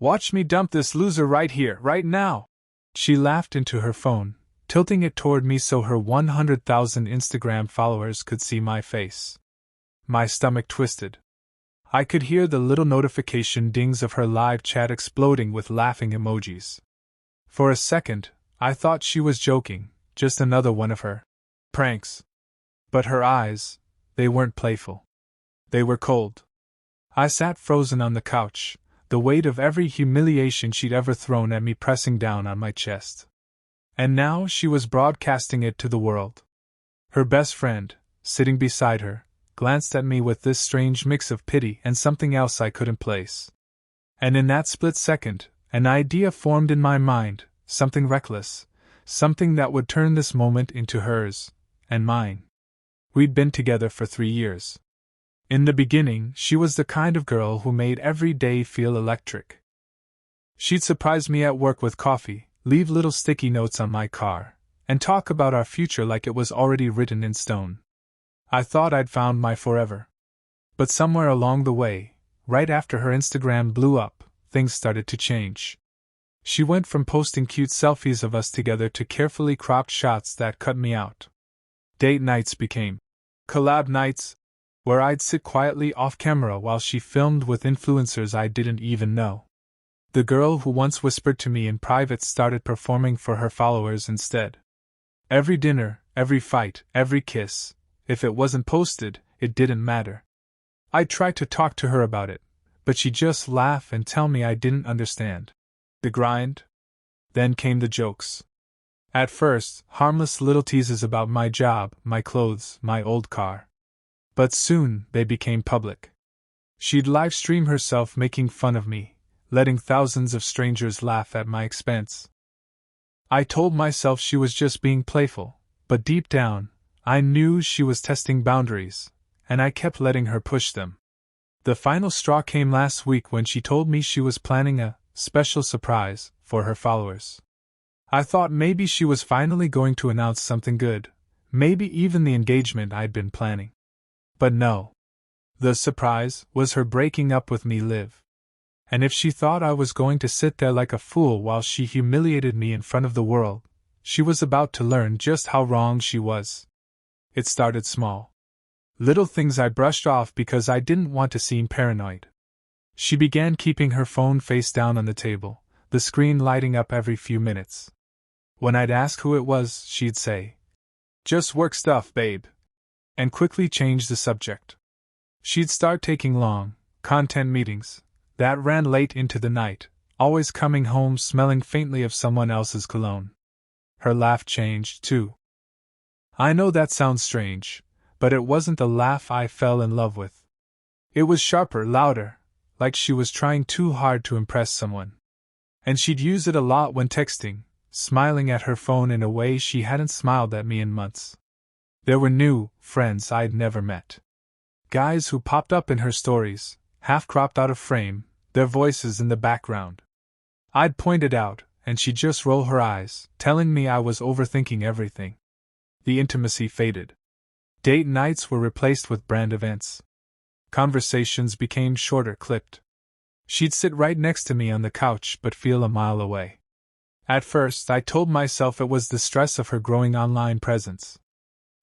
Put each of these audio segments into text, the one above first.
Watch me dump this loser right here, right now. She laughed into her phone, tilting it toward me so her 100,000 Instagram followers could see my face. My stomach twisted. I could hear the little notification dings of her live chat exploding with laughing emojis. For a second, I thought she was joking, just another one of her pranks. But her eyes, they weren't playful. They were cold. I sat frozen on the couch, the weight of every humiliation she'd ever thrown at me pressing down on my chest. And now she was broadcasting it to the world. Her best friend, sitting beside her, glanced at me with this strange mix of pity and something else I couldn't place. And in that split second, an idea formed in my mind, something reckless, something that would turn this moment into hers, and mine. We'd been together for 3 years. In the beginning, she was the kind of girl who made every day feel electric. She'd surprise me at work with coffee, leave little sticky notes on my car, and talk about our future like it was already written in stone. I thought I'd found my forever. But somewhere along the way, right after her Instagram blew up, things started to change. She went from posting cute selfies of us together to carefully cropped shots that cut me out. Date nights became collab nights, where I'd sit quietly off camera while she filmed with influencers I didn't even know. The girl who once whispered to me in private started performing for her followers instead. Every dinner, every fight, every kiss, if it wasn't posted, it didn't matter. I tried to talk to her about it, but she'd just laugh and tell me I didn't understand. The grind? Then came the jokes. At first, harmless little teases about my job, my clothes, my old car. But soon, they became public. She'd live stream herself making fun of me, letting thousands of strangers laugh at my expense. I told myself she was just being playful, but deep down, I knew she was testing boundaries, and I kept letting her push them. The final straw came last week when she told me she was planning a special surprise for her followers. I thought maybe she was finally going to announce something good, maybe even the engagement I'd been planning. But no. The surprise was her breaking up with me live. And if she thought I was going to sit there like a fool while she humiliated me in front of the world, she was about to learn just how wrong she was. It started small. Little things I brushed off because I didn't want to seem paranoid. She began keeping her phone face down on the table, the screen lighting up every few minutes. When I'd ask who it was, she'd say, "Just work stuff, babe," and quickly change the subject. She'd start taking long, content meetings that ran late into the night, always coming home smelling faintly of someone else's cologne. Her laugh changed, too. I know that sounds strange, but it wasn't the laugh I fell in love with. It was sharper, louder, like she was trying too hard to impress someone. And she'd use it a lot when texting, smiling at her phone in a way she hadn't smiled at me in months. There were new friends I'd never met. Guys who popped up in her stories, half cropped out of frame, their voices in the background. I'd point it out, and she'd just roll her eyes, telling me I was overthinking everything. The intimacy faded. Date nights were replaced with brand events. Conversations became shorter, clipped. She'd sit right next to me on the couch but feel a mile away. At first, I told myself it was the stress of her growing online presence.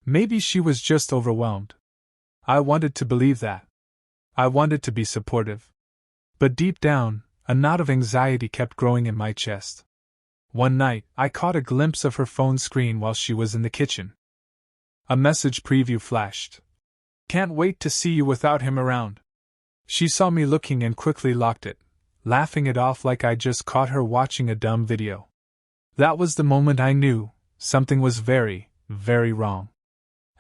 Maybe she was just overwhelmed. I wanted to believe that. I wanted to be supportive. But deep down, a knot of anxiety kept growing in my chest. One night, I caught a glimpse of her phone screen while she was in the kitchen. A message preview flashed. "Can't wait to see you without him around." She saw me looking and quickly locked it, laughing it off like I just caught her watching a dumb video. That was the moment I knew something was very, very wrong.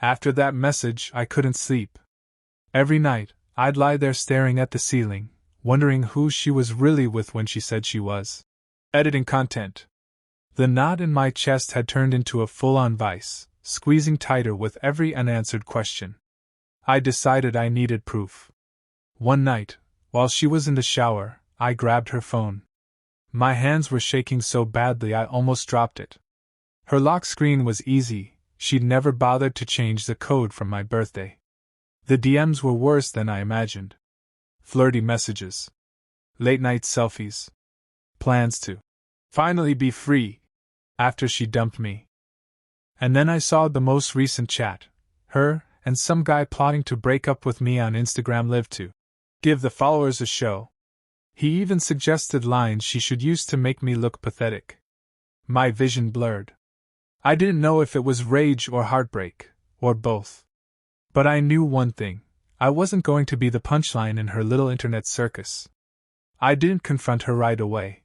After that message, I couldn't sleep. Every night, I'd lie there staring at the ceiling, wondering who she was really with when she said she was editing content. The knot in my chest had turned into a full-on vice, squeezing tighter with every unanswered question. I decided I needed proof. One night, while she was in the shower, I grabbed her phone. My hands were shaking so badly I almost dropped it. Her lock screen was easy, she'd never bothered to change the code from my birthday. The DMs were worse than I imagined. Flirty messages. Late-night selfies. plans to finally be free after she dumped me. And then I saw the most recent chat. Her and some guy plotting to break up with me on Instagram lived to give the followers a show. He even suggested lines she should use to make me look pathetic. My vision blurred. I didn't know if it was rage or heartbreak, or both. But I knew one thing. I wasn't going to be the punchline in her little internet circus. I didn't confront her right away.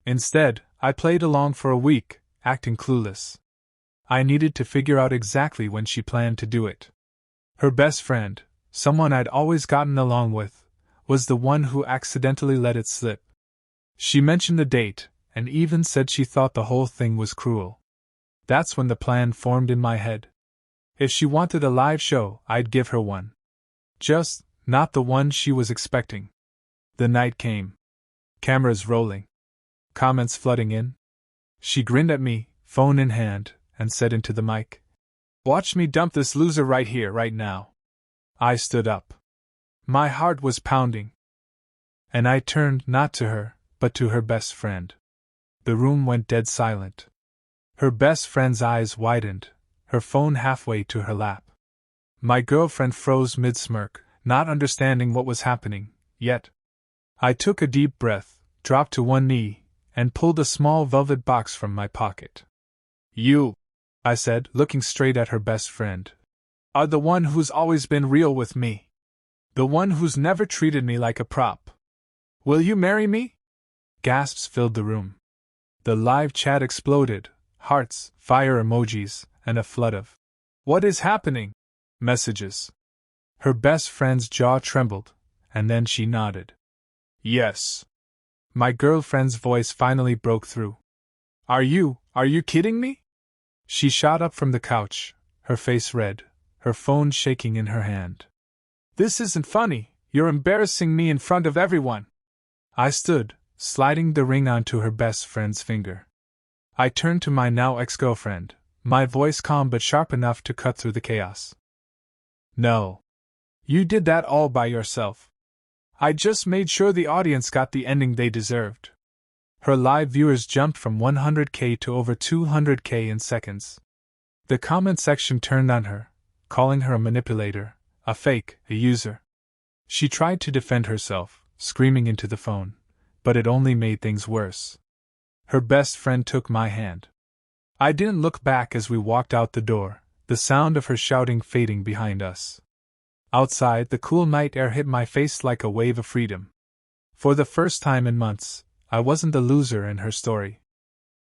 Instead, I played along for a week, acting clueless. I needed to figure out exactly when she planned to do it. Her best friend, someone I'd always gotten along with, was the one who accidentally let it slip. She mentioned the date, and even said she thought the whole thing was cruel. That's when the plan formed in my head. If she wanted a live show, I'd give her one. Just not the one she was expecting. The night came. Cameras rolling. Comments flooding in. She grinned at me, phone in hand, and said into the mic, "Watch me dump this loser right here, right now." I stood up. My heart was pounding. And I turned not to her, but to her best friend. The room went dead silent. Her best friend's eyes widened, her phone halfway to her lap. My girlfriend froze mid-smirk, not understanding what was happening, yet. I took a deep breath, dropped to one knee, and pulled a small velvet box from my pocket. "You," I said, looking straight at her best friend, "are the one who's always been real with me. The one who's never treated me like a prop. Will you marry me?" Gasps filled the room. The live chat exploded, hearts, fire emojis, and a flood of "What is happening?" messages. Her best friend's jaw trembled, and then she nodded. "Yes." My girlfriend's voice finally broke through. Are you kidding me?" She shot up from the couch, her face red, her phone shaking in her hand. "This isn't funny, you're embarrassing me in front of everyone." I stood, sliding the ring onto her best friend's finger. I turned to my now ex-girlfriend, my voice calm but sharp enough to cut through the chaos. "No. You did that all by yourself. I just made sure the audience got the ending they deserved." Her live viewers jumped from 100K to over 200K in seconds. The comment section turned on her, calling her a manipulator, a fake, a user. She tried to defend herself, screaming into the phone, but it only made things worse. Her best friend took my hand. I didn't look back as we walked out the door, the sound of her shouting fading behind us. Outside, the cool night air hit my face like a wave of freedom. For the first time in months, I wasn't the loser in her story.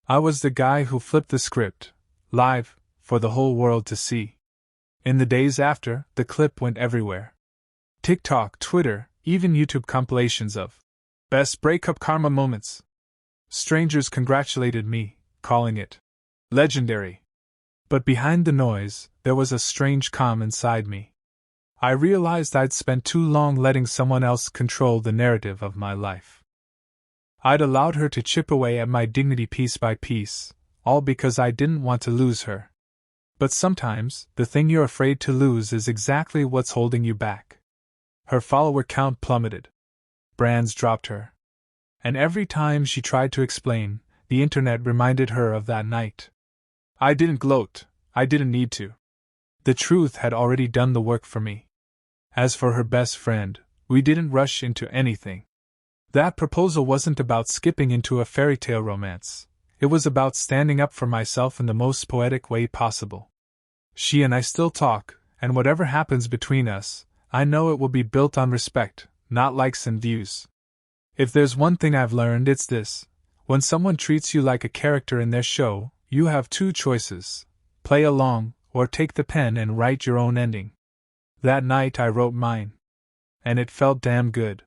I was the guy who flipped the script, live, for the whole world to see. In the days after, the clip went everywhere. TikTok, Twitter, even YouTube compilations of best breakup karma moments. Strangers congratulated me, calling it legendary. But behind the noise, there was a strange calm inside me. I realized I'd spent too long letting someone else control the narrative of my life. I'd allowed her to chip away at my dignity piece by piece, all because I didn't want to lose her. But sometimes, the thing you're afraid to lose is exactly what's holding you back. Her follower count plummeted. Brands dropped her. And every time she tried to explain, the internet reminded her of that night. I didn't gloat, I didn't need to. The truth had already done the work for me. As for her best friend, we didn't rush into anything. That proposal wasn't about skipping into a fairy tale romance. It was about standing up for myself in the most poetic way possible. She and I still talk, and whatever happens between us, I know it will be built on respect, not likes and views. If there's one thing I've learned, it's this. When someone treats you like a character in their show, you have two choices: play along, or take the pen and write your own ending. That night I wrote mine. And it felt damn good.